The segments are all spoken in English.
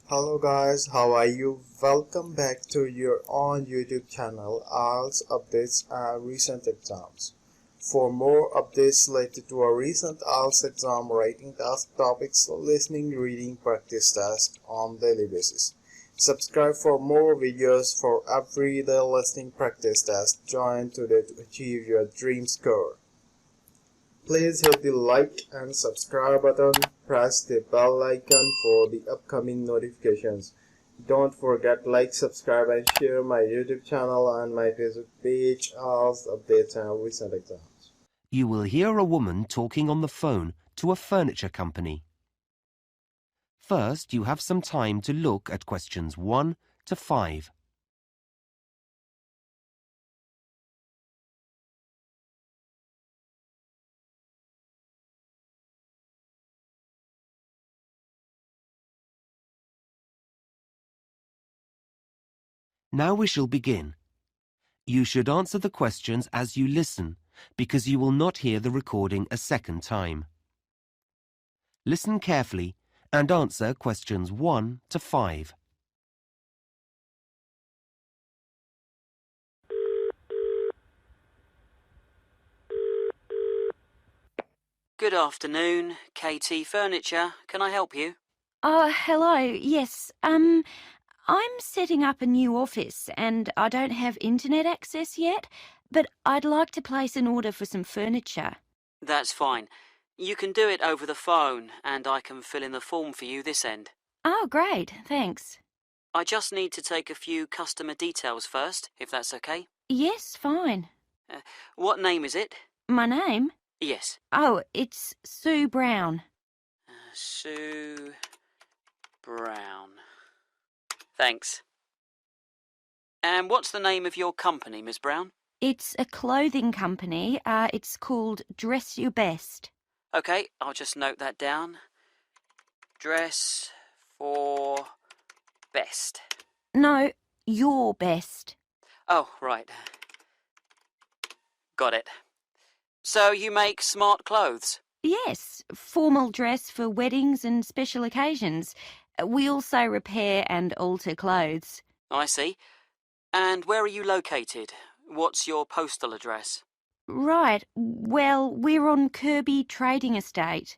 Hello guys, how are you? Welcome back to your own YouTube channel, IELTS Updates and Recent Exams. For more updates related to our recent IELTS exam writing task topics, listening, reading, practice test on daily basis. Subscribe for more videos for everyday listening practice test. Join today to achieve your dream score. Please hit the like and subscribe button, press the bell icon for the upcoming notifications. Don't forget like, subscribe and share my YouTube channel and my Facebook page as updates and recent exams. You will hear a woman talking on the phone to a furniture company. First, you have some time to look at questions 1 to 5. Now we shall begin. You should answer the questions as you listen, because you will not hear the recording a second time. Listen carefully and answer questions 1 to 5. Good afternoon, KT Furniture. Can I help you? Oh, hello. Yes. I'm setting up a new office and I don't have internet access yet, but I'd like to place an order for some furniture. That's fine. You can do it over the phone and I can fill in the form for you this end. Oh, great. Thanks. I just need to take a few customer details first, if that's okay. Yes, fine. What name is it? My name? Yes. Oh, it's Sue Brown. Sue Brown. Thanks. And what's the name of your company, Miss Brown? It's a clothing company. It's called Dress Your Best. Okay, I'll just note that down. Dress for best. No, Your Best. Oh, right. Got it. So you make smart clothes? Yes, formal dress for weddings and special occasions. We also repair and alter clothes. I see. And where are you located? What's your postal address? Right. Well, we're on Kirby Trading Estate.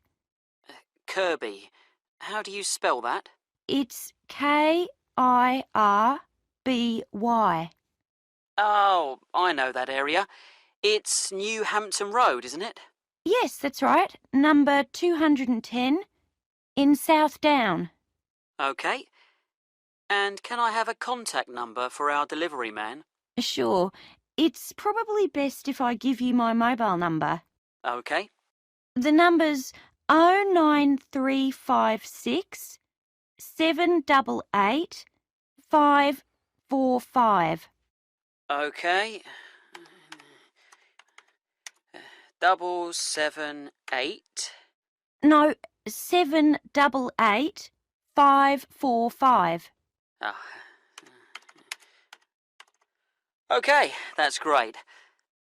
Kirby. How do you spell that? It's Kirby. Oh, I know that area. It's New Hampton Road, isn't it? Yes, that's right. Number 210 in South Down. Okay. And can I have a contact number for our delivery man? Sure. It's probably best if I give you my mobile number. Okay. The number's 09356 788 545. Okay. 778. No, 788 545. Ah. Okay, that's great.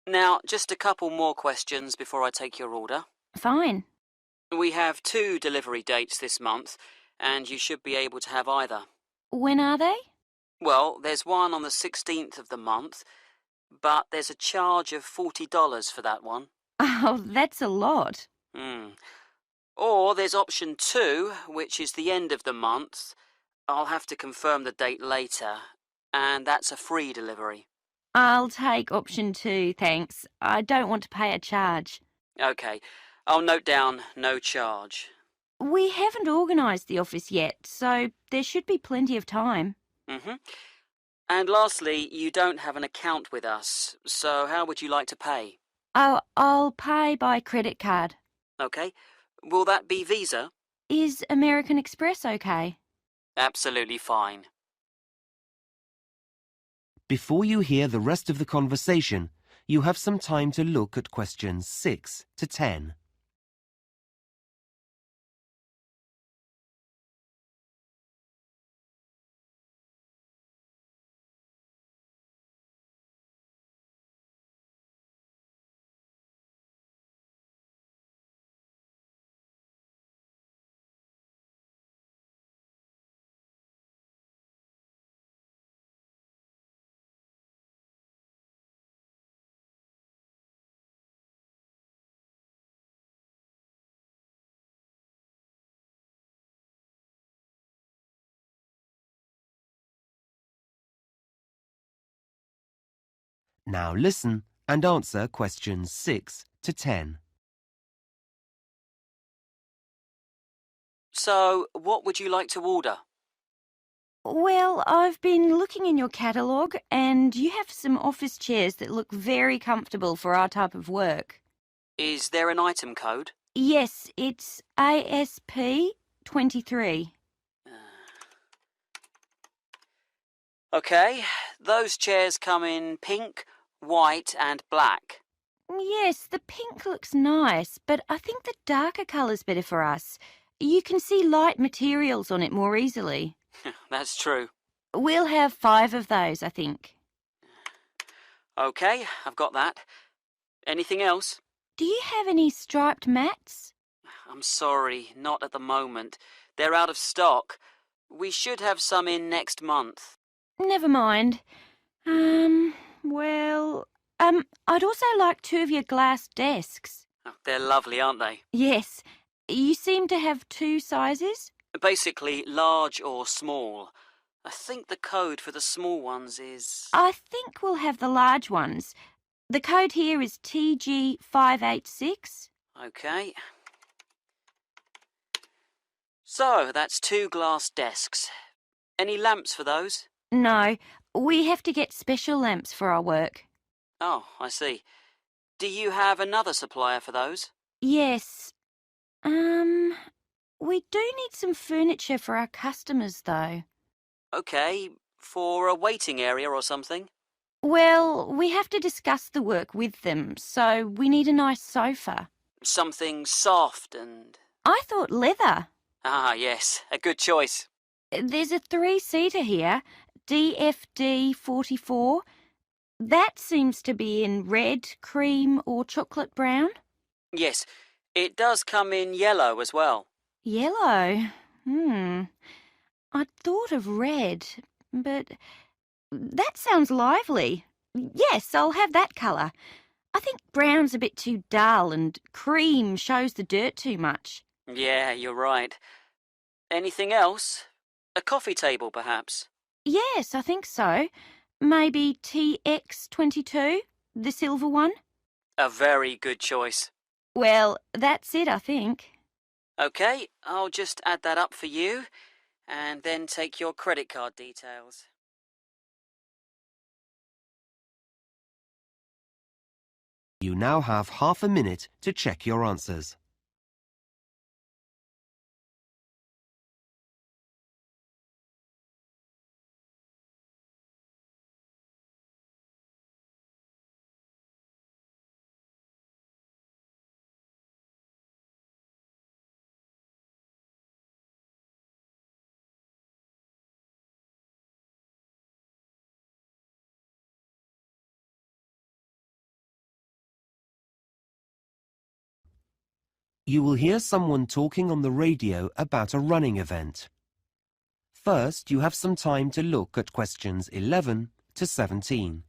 Now, just a couple more questions before I take your order. Fine. We have 2 delivery dates this month, and you should be able to have either. When are they? Well, there's one on the 16th of the month, but there's a charge of $40 for that one. Oh, that's a lot. Or there's option 2, which is the end of the month. I'll have to confirm the date later, and that's a free delivery. I'll take option 2, thanks. I don't want to pay a charge. Okay, I'll note down no charge. We haven't organised the office yet, so there should be plenty of time. And lastly, you don't have an account with us, so how would you like to pay? Oh, I'll pay by credit card. Okay, will that be Visa? Is American Express okay? Absolutely fine. Before you hear the rest of the conversation, you have some time to look at questions 6 to 10. Now listen and answer questions 6 to 10. So, what would you like to order? Well, I've been looking in your catalogue and you have some office chairs that look very comfortable for our type of work. Is there an item code? Yes, it's ASP 23. OK, those chairs come in pink, white and black. Yes, the pink looks nice, but I think the darker colour's better for us. You can see light materials on it more easily. That's true. We'll have 5 of those, I think. OK, I've got that. Anything else? Do you have any striped mats? I'm sorry, not at the moment. They're out of stock. We should have some in next month. Never mind. I'd also like 2 of your glass desks. Oh, they're lovely, aren't they? Yes. You seem to have 2 sizes? Basically, large or small. I think the code for the small ones is... I think we'll have the large ones. The code here is TG586. OK. So, that's 2 glass desks. Any lamps for those? No, we have to get special lamps for our work. Oh, I see. Do you have another supplier for those? Yes. We do need some furniture for our customers, though. OK, for a waiting area or something? Well, we have to discuss the work with them, so we need a nice sofa. Something soft and... I thought leather. Ah, yes, a good choice. There's a 3-seater here, DFD 44. That seems to be in red, cream or chocolate brown. Yes, it does come in yellow as well. Yellow? I'd thought of red, but that sounds lively. Yes, I'll have that colour. I think brown's a bit too dull and cream shows the dirt too much. Yeah, you're right. Anything else? A coffee table, perhaps? Yes, I think so. Maybe TX22, the silver one? A very good choice. Well, that's it, I think. OK, I'll just add that up for you and then take your credit card details. You now have half a minute to check your answers. You will hear someone talking on the radio about a running event. First, you have some time to look at questions 11 to 17.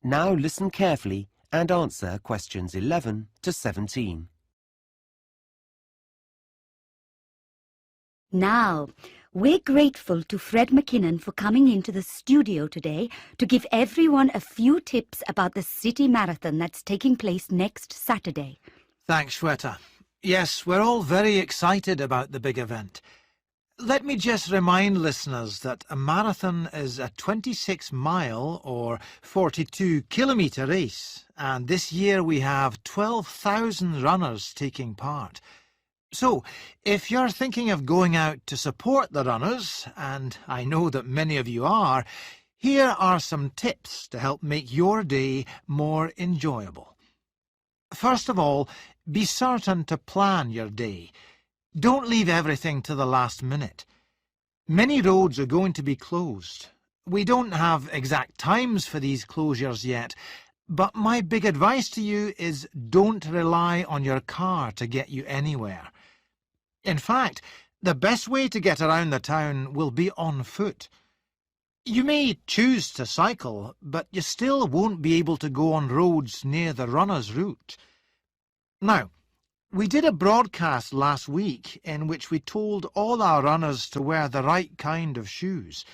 Now listen carefully and answer questions 11 to 17. Now, we're grateful to Fred McKinnon for coming into the studio today to give everyone a few tips about the city marathon that's taking place next Saturday. Thanks, Shweta. Yes, we're all very excited about the big event. Let me just remind listeners that a marathon is a 26-mile or 42-kilometre race, and this year we have 12,000 runners taking part. So, if you're thinking of going out to support the runners, and I know that many of you are, here are some tips to help make your day more enjoyable. First of all, be certain to plan your day. Don't leave everything to the last minute. Many roads are going to be closed. We don't have exact times for these closures yet, But my big advice to you is don't rely on your car to get you anywhere. In fact, the best way to get around the town will be on foot. You may choose to cycle, but you still won't be able to go on roads near the runner's route. Now, we did a broadcast last week in which we told all our runners to wear the right kind of shoes,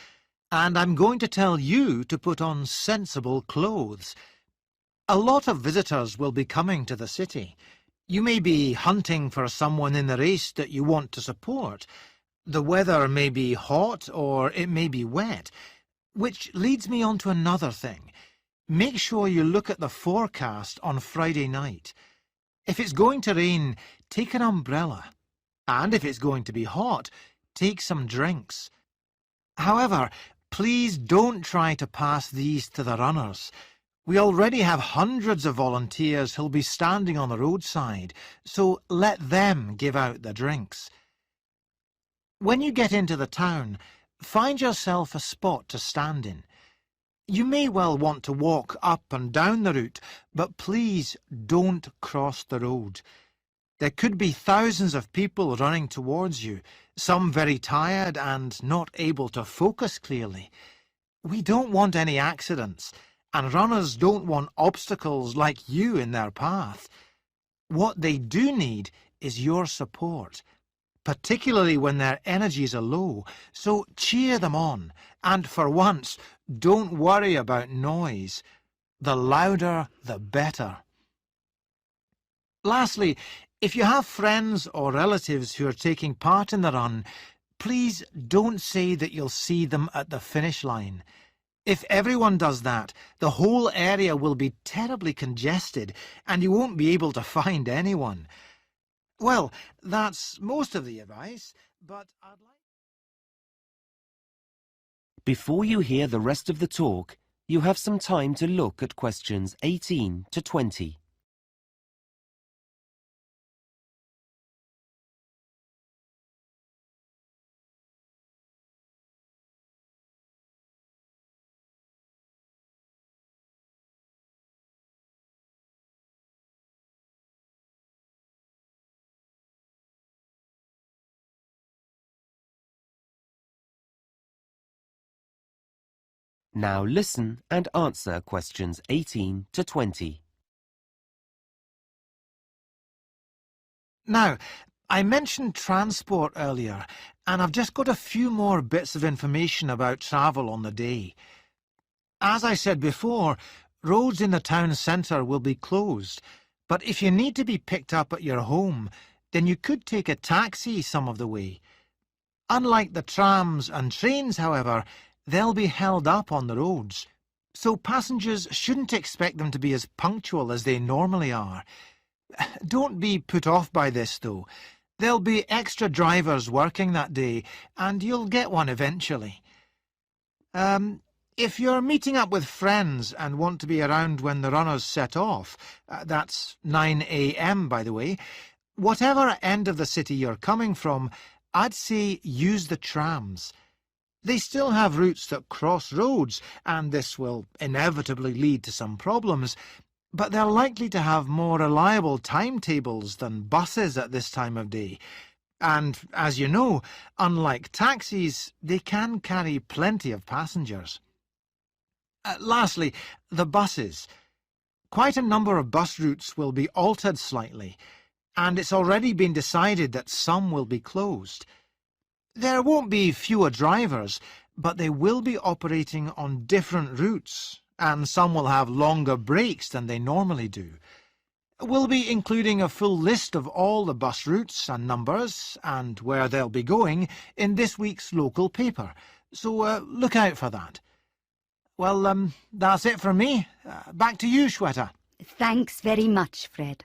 and I'm going to tell you to put on sensible clothes. A lot of visitors will be coming to the city. You may be hunting for someone in the race that you want to support. The weather may be hot or it may be wet, which leads me on to another thing. Make sure you look at the forecast on Friday night. If it's going to rain, take an umbrella. And if it's going to be hot, take some drinks. However, please don't try to pass these to the runners. We already have hundreds of volunteers who'll be standing on the roadside, so let them give out the drinks. When you get into the town, find yourself a spot to stand in. You may well want to walk up and down the route, but please don't cross the road. There could be thousands of people running towards you, some very tired and not able to focus clearly. We don't want any accidents, and runners don't want obstacles like you in their path. What they do need is your support, particularly when their energies are low, so cheer them on, and for once, don't worry about noise. The louder, the better. Lastly, if you have friends or relatives who are taking part in the run, please don't say that you'll see them at the finish line. If everyone does that, the whole area will be terribly congested and you won't be able to find anyone. Well, that's most of the advice, but I'd like... Before you hear the rest of the talk, you have some time to look at questions 18 to 20. Now listen and answer questions 18 to 20. Now, I mentioned transport earlier, and I've just got a few more bits of information about travel on the day. As I said before, roads in the town centre will be closed, but if you need to be picked up at your home, then you could take a taxi some of the way. Unlike the trams and trains, however, they'll be held up on the roads, so passengers shouldn't expect them to be as punctual as they normally are. Don't be put off by this, though. There'll be extra drivers working that day, and you'll get one eventually. If you're meeting up with friends and want to be around when the runners set off, that's 9 a.m. by the way, whatever end of the city you're coming from, I'd say use the trams. They still have routes that cross roads, and this will inevitably lead to some problems, but they're likely to have more reliable timetables than buses at this time of day. And, as you know, unlike taxis, they can carry plenty of passengers. Lastly, the buses. Quite a number of bus routes will be altered slightly, and it's already been decided that some will be closed. There won't be fewer drivers, but they will be operating on different routes, and some will have longer breaks than they normally do. We'll be including a full list of all the bus routes and numbers, and where they'll be going, in this week's local paper, so look out for that. Well, that's it from me. Back to you, Shweta. Thanks very much, Fred.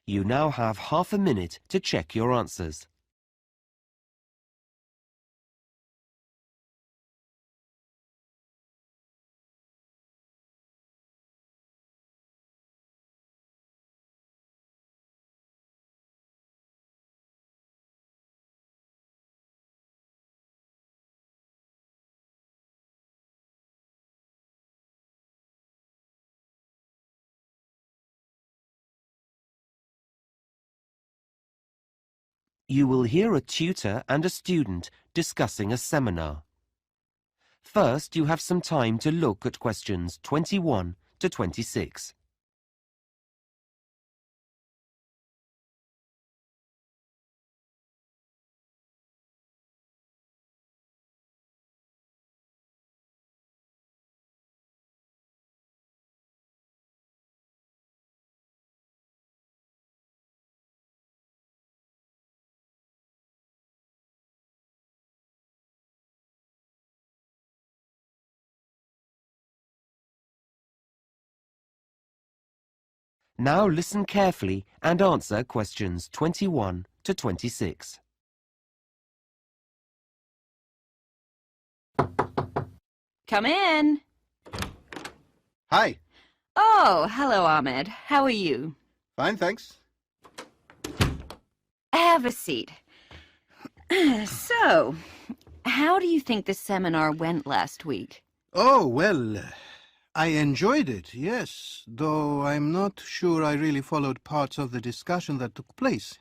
You now have half a minute to check your answers. You will hear a tutor and a student discussing a seminar. First, you have some time to look at questions 21 to 26. Now listen carefully and answer questions 21 to 26. Come in. Hi. Oh, hello, Ahmed. How are you? Fine, thanks. Have a seat. So, how do you think the seminar went last week? Oh, well, I enjoyed it, yes, though I'm not sure I really followed parts of the discussion that took place.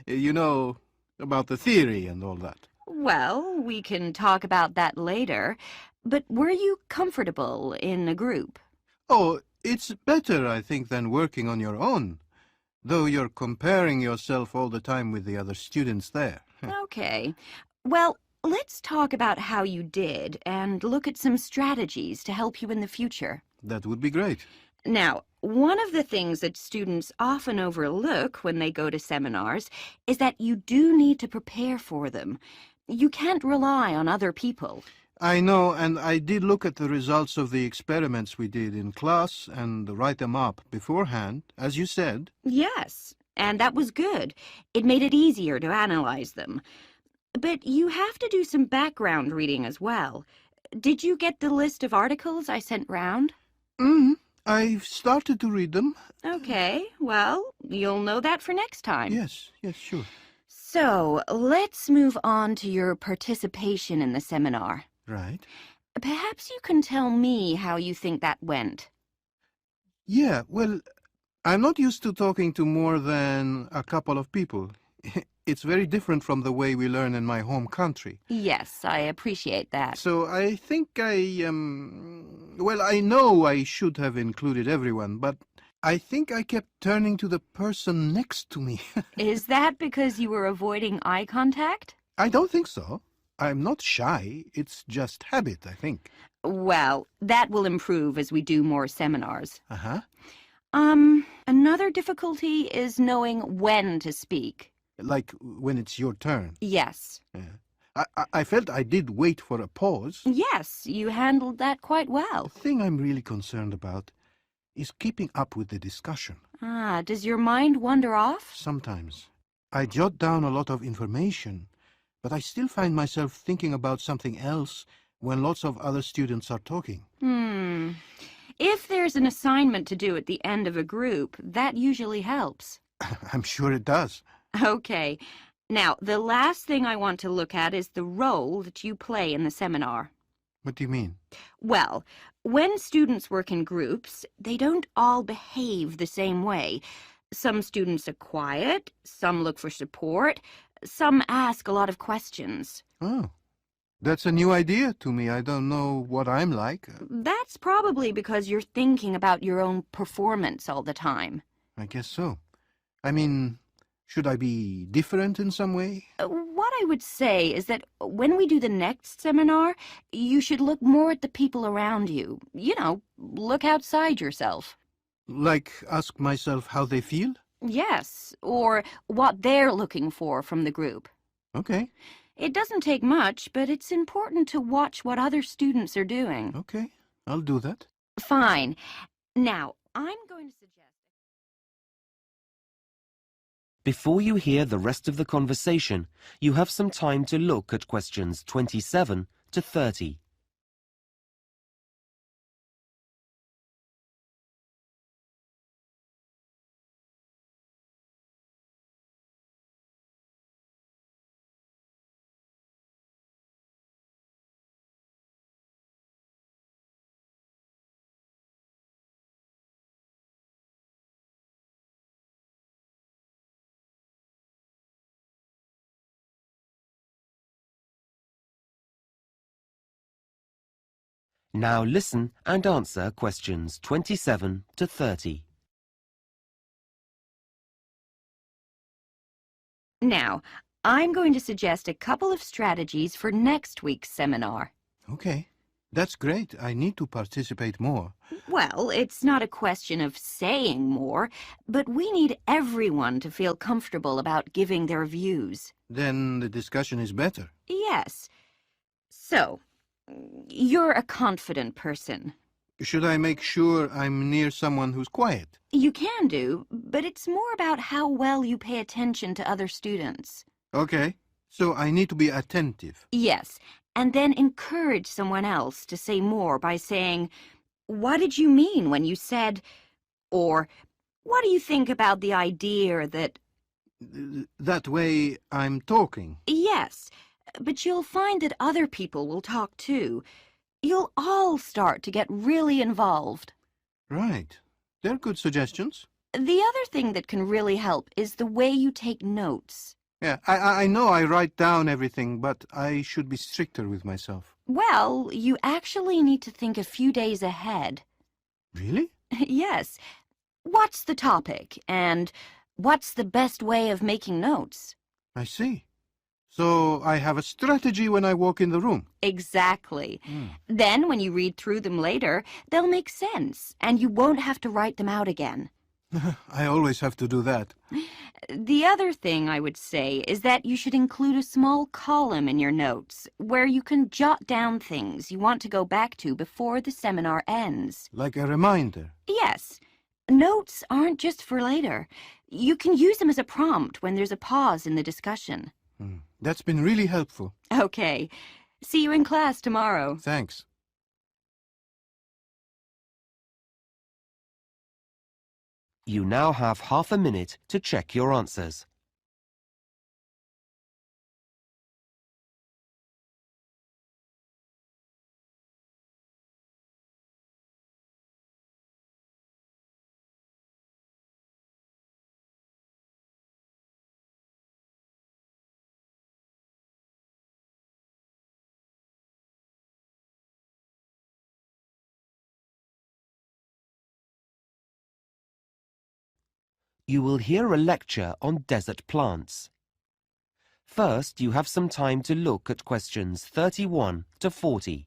You know, about the theory and all that. Well, we can talk about that later. But were you comfortable in a group? Oh, it's better, I think, than working on your own, though you're comparing yourself all the time with the other students there. Okay. Well, let's talk about how you did and look at some strategies to help you in the future. That would be great. Now, one of the things that students often overlook when they go to seminars is that you do need to prepare for them. You can't rely on other people. I know, and I did look at the results of the experiments we did in class and write them up beforehand, as you said. Yes, and that was good. It made it easier to analyze them. But you have to do some background reading as well. Did you get the list of articles I sent round? I've started to read them. Okay, well, you'll know that for next time. Yes, sure. So, let's move on to your participation in the seminar. Right. Perhaps you can tell me how you think that went. Yeah, well, I'm not used to talking to more than a couple of people. It's very different from the way we learn in my home country. Yes, I appreciate that. So I think well, I know I should have included everyone, but I think I kept turning to the person next to me. Is that because you were avoiding eye contact? I don't think so. I'm not shy. It's just habit, I think. Well, that will improve as we do more seminars. Uh-huh. Another difficulty is knowing when to speak. Like when it's your turn. Yes. Yeah. I felt I did wait for a pause. Yes, you handled that quite well. The thing I'm really concerned about is keeping up with the discussion. Does your mind wander off? Sometimes. I jot down a lot of information, but I still find myself thinking about something else when lots of other students are talking. If there's an assignment to do at the end of a group, that usually helps. I'm sure it does. Okay. Now, the last thing I want to look at is the role that you play in the seminar. What do you mean? Well, when students work in groups, they don't all behave the same way. Some students are quiet, some look for support, some ask a lot of questions. Oh, that's a new idea to me. I don't know what I'm like. That's probably because you're thinking about your own performance all the time. I guess so. I mean, should I be different in some way? What I would say is that when we do the next seminar, you should look more at the people around you. You know, look outside yourself. Like ask myself how they feel? Yes, or what they're looking for from the group. Okay. It doesn't take much, but it's important to watch what other students are doing. Okay, I'll do that. Fine. Now, I'm going to suggest... Before you hear the rest of the conversation, you have some time to look at questions 27 to 30. Now listen and answer questions 27 to 30. Now, I'm going to suggest a couple of strategies for next week's seminar. Okay, that's great. I need to participate more. Well, it's not a question of saying more, but we need everyone to feel comfortable about giving their views. Then the discussion is better. Yes. So, you're a confident person. Should I make sure I'm near someone who's quiet? You can do, but it's more about how well you pay attention to other students. Okay, so I need to be attentive. Yes, and then encourage someone else to say more by saying, "What did you mean when you said," or "What do you think about the idea that..." That way I'm talking. Yes, but you'll find that other people will talk too. You'll all start to get really involved. Right. They're good suggestions. The other thing that can really help is the way you take notes. Yeah, I know I write down everything, but I should be stricter with myself. Well, you actually need to think a few days ahead. Really? Yes. What's the topic, and what's the best way of making notes? I see. So I have a strategy when I walk in the room. Exactly. Then when you read through them later, they'll make sense, and you won't have to write them out again. I always have to do that. The other thing I would say is that you should include a small column in your notes where you can jot down things you want to go back to before the seminar ends. Like a reminder. Yes. Notes aren't just for later. You can use them as a prompt when there's a pause in the discussion. That's been really helpful. Okay. See you in class tomorrow. Thanks. You now have half a minute to check your answers. You will hear a lecture on desert plants. First, you have some time to look at questions 31 to 40.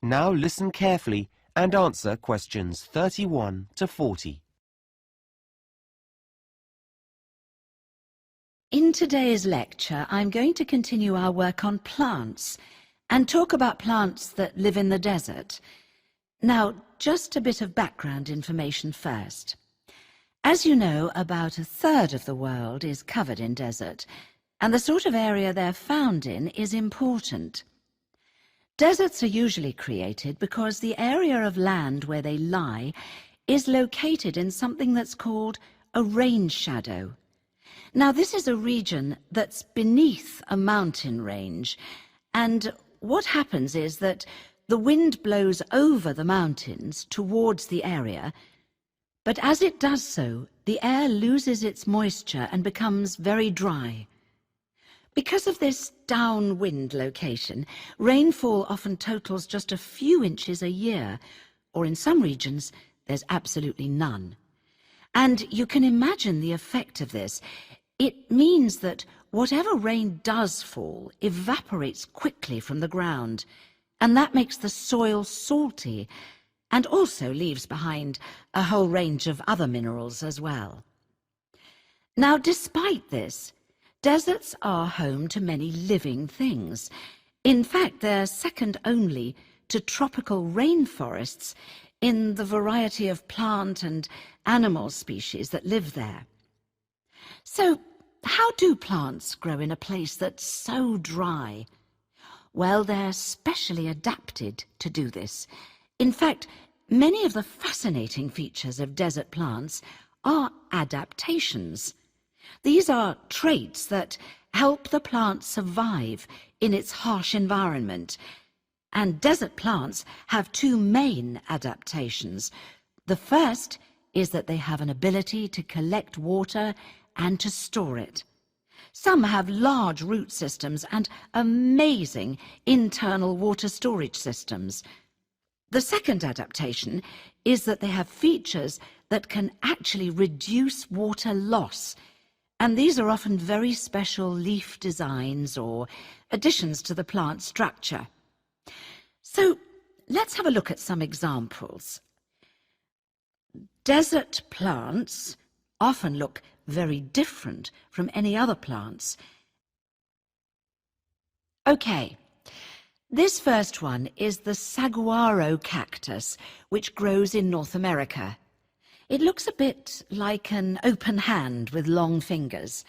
Now listen carefully and answer questions 31 to 40. In today's lecture, I'm going to continue our work on plants and talk about plants that live in the desert. Now, just a bit of background information first. As you know, about a third of the world is covered in desert, and the sort of area they're found in is important. Deserts are usually created because the area of land where they lie is located in something that's called a rain shadow. Now, this is a region that's beneath a mountain range, and what happens is that the wind blows over the mountains towards the area, but as it does so, the air loses its moisture and becomes very dry. Because of this downwind location, rainfall often totals just a few inches a year, or in some regions, there's absolutely none. And you can imagine the effect of this. It means that whatever rain does fall evaporates quickly from the ground, and that makes the soil salty, and also leaves behind a whole range of other minerals as well. Now, despite this, deserts are home to many living things. In fact, they're second only to tropical rainforests in the variety of plant and animal species that live there. So, how do plants grow in a place that's so dry? Well, they're specially adapted to do this. In fact, many of the fascinating features of desert plants are adaptations. These are traits that help the plant survive in its harsh environment. And desert plants have two main adaptations. The first is that they have an ability to collect water and to store it. Some have large root systems and amazing internal water storage systems. The second adaptation is that they have features that can actually reduce water loss, and these are often very special leaf designs or additions to the plant structure. So let's have a look at some examples. Desert plants often look very different from any other plants. Okay, this first one is the saguaro cactus, which grows in North America. It looks a bit like an open hand with long fingers.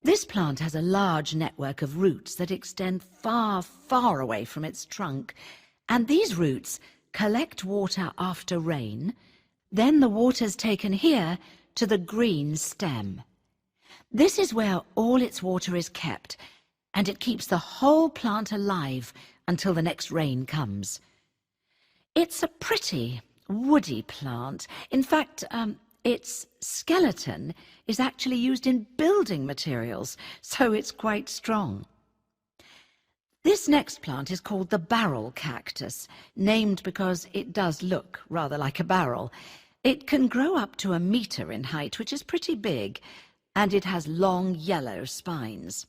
This plant has a large network of roots that extend far, far away from its trunk, and these roots collect water after rain. Then the water's taken here to the green stem. This is where all its water is kept, and it keeps the whole plant alive until the next rain comes. It's a pretty, woody plant. In fact, its skeleton is actually used in building materials, so it's quite strong. This next plant is called the barrel cactus, named because it does look rather like a barrel. It can grow up to 1 meter in height, which is pretty big, and it has long yellow spines.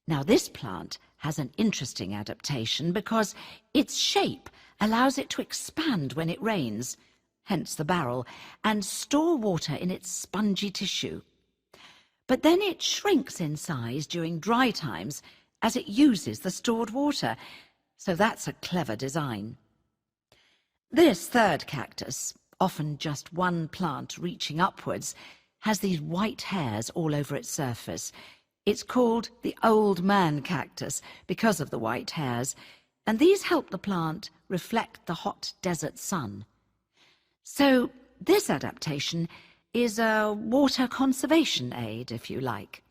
Now, this plant has an interesting adaptation because its shape allows it to expand when it rains, hence the barrel, and store water in its spongy tissue. But then it shrinks in size during dry times as it uses the stored water, so that's a clever design. This third cactus, often just one plant reaching upwards, has these white hairs all over its surface. It's called the old man cactus because of the white hairs, and these help the plant reflect the hot desert sun. So this adaptation is a water conservation aid, if you like.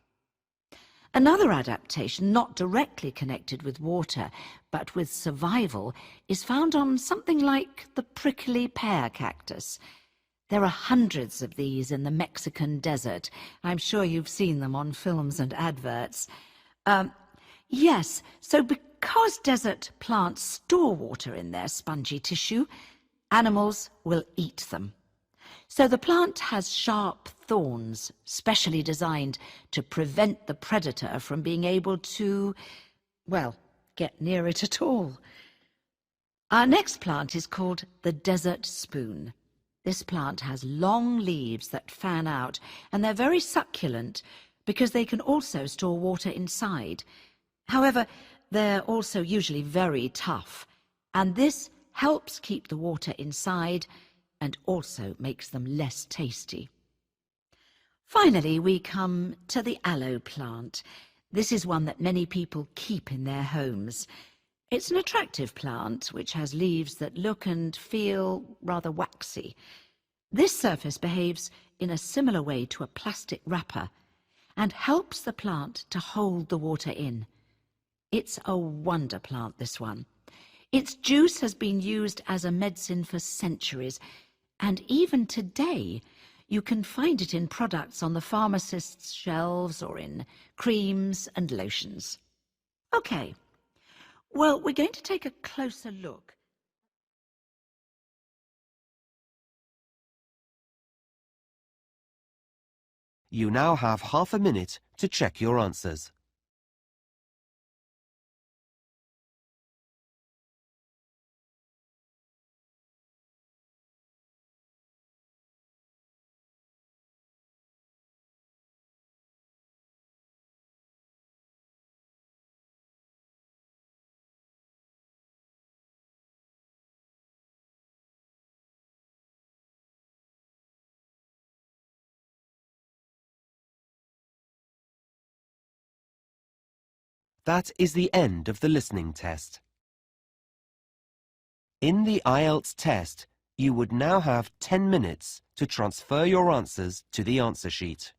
Another adaptation, not directly connected with water, but with survival, is found on something like the prickly pear cactus. There are hundreds of these in the Mexican desert. I'm sure you've seen them on films and adverts. Yes, so because desert plants store water in their spongy tissue, animals will eat them. So the plant has sharp thorns, specially designed to prevent the predator from being able to, well, get near it at all. Our next plant is called the desert spoon. This plant has long leaves that fan out, and they're very succulent because they can also store water inside. However, they're also usually very tough, and this helps keep the water inside and also makes them less tasty. Finally, we come to the aloe plant. This is one that many people keep in their homes. It's an attractive plant which has leaves that look and feel rather waxy. This surface behaves in a similar way to a plastic wrapper and helps the plant to hold the water in. It's a wonder plant, this one. Its juice has been used as a medicine for centuries, and even today you can find it in products on the pharmacist's shelves or in creams and lotions. Okay, well, we're going to take a closer look. You now have half a minute to check your answers. That is the end of the listening test. In the IELTS test, you would now have 10 minutes to transfer your answers to the answer sheet.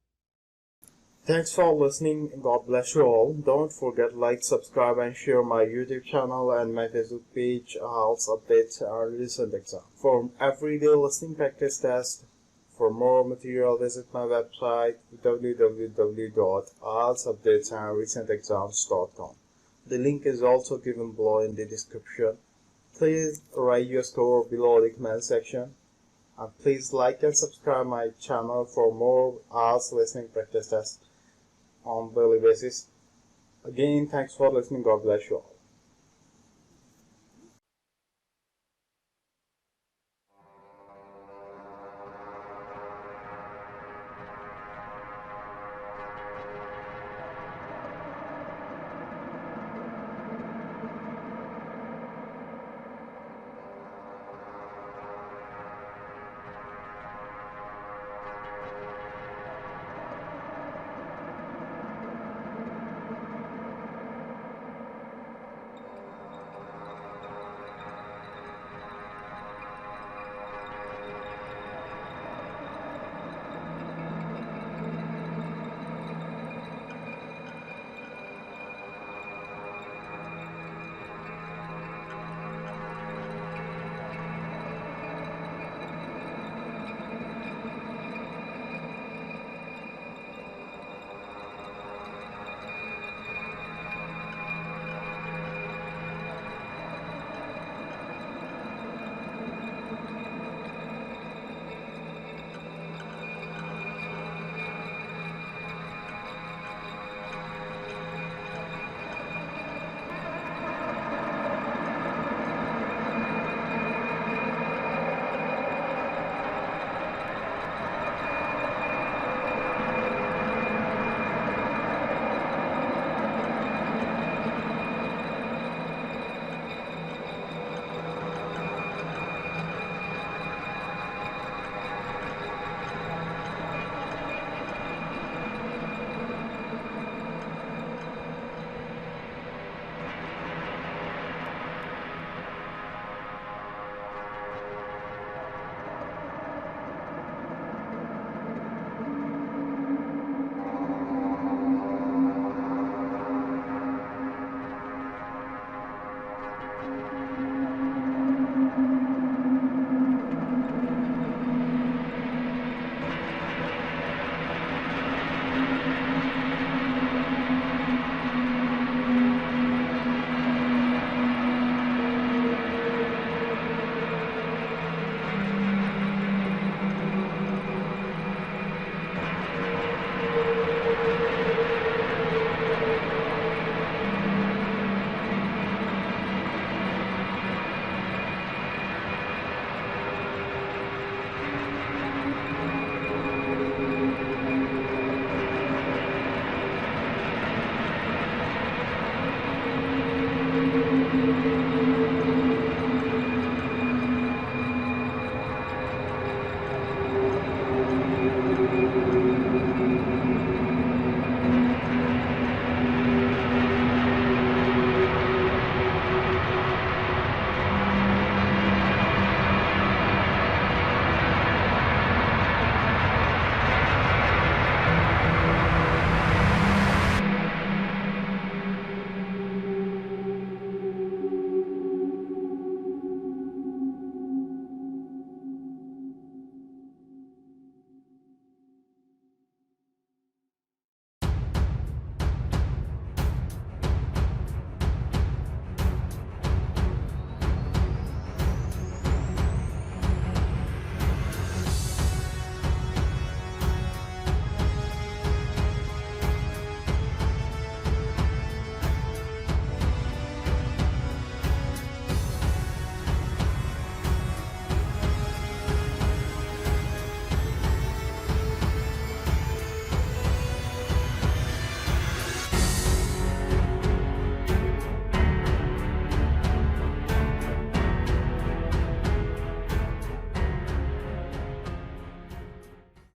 Thanks for listening. God bless you all. Don't forget like, subscribe and share my YouTube channel and my Facebook page, IELTS Updates and Recent Exam. For everyday listening practice test, for more material visit my website www.ieltsupdatesandrecentexams.com. The link is also given below in the description. Please write your score below the comment section. And please like and subscribe my channel for more IELTS listening practice tests on daily basis. Again, thanks for listening. God bless you all.